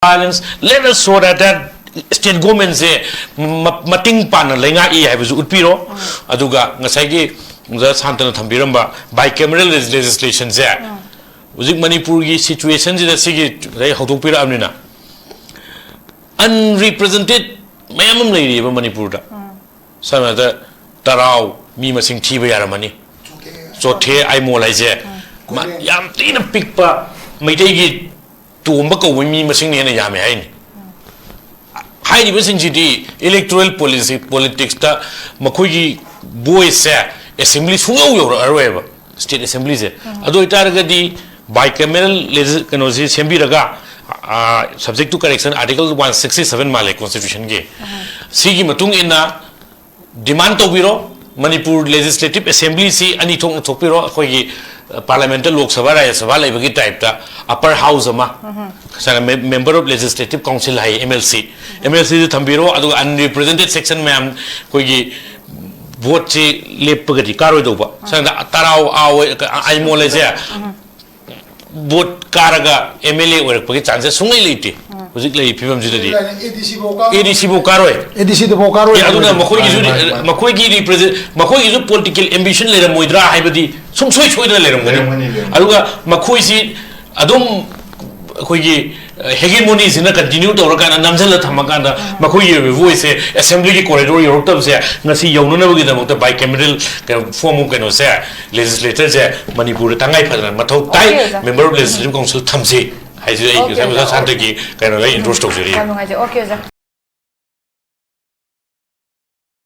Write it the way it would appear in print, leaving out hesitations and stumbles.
Violence. Let us show that state government say mating pan lenga I have utpiro aduga ngasai the Santana Thambiramba bicameral legislation there. Uzik Manipur situation is a sigi how to pira amnina. Unrepresented mayam lady of Manipur. Some other Tarao, Mima Sing Tiba Yaramani. So te I more like Yam Tina Pikpa may take it to Umbako with me machine and Yamain. High division GD, electoral policy, politics, Makugi boys say, assembly fool state assemblies. Although it target bicameral Sembiraga, subject to correction, Article 167 Malay Constitution. Sigi Matung in a demand to Biro, Manipur Legislative Assembly, see any Topiro, Parliamental Lok Sabha, Savala type, upper house, member of Legislative Council, MLC. MLC Thambiro, unrepresented section, ma'am, vote Lepagati, Karodoba. Sanda Tarao, I'm more vote Karaga, MLA, or Pagit chances, Sumility. Was it like Pivam Judi? ADC Bokaro. ADC the Bokaro. Makogi represent Makogi is a political ambition, let a Muidra, Hibadi, some switch with a letter. Aruga Makoisi Adum Kogi hegemony is in a continued organ and Namzela Tamakanda, Makoyi voice assembly corridor, Europe, Nasi Yonuna with the bicameral form of Canosa, legislators, Manipur, Tangai Padan, Mato Tai, member of Legislative Council Tamsi. I say, Santaki, kind of introductory.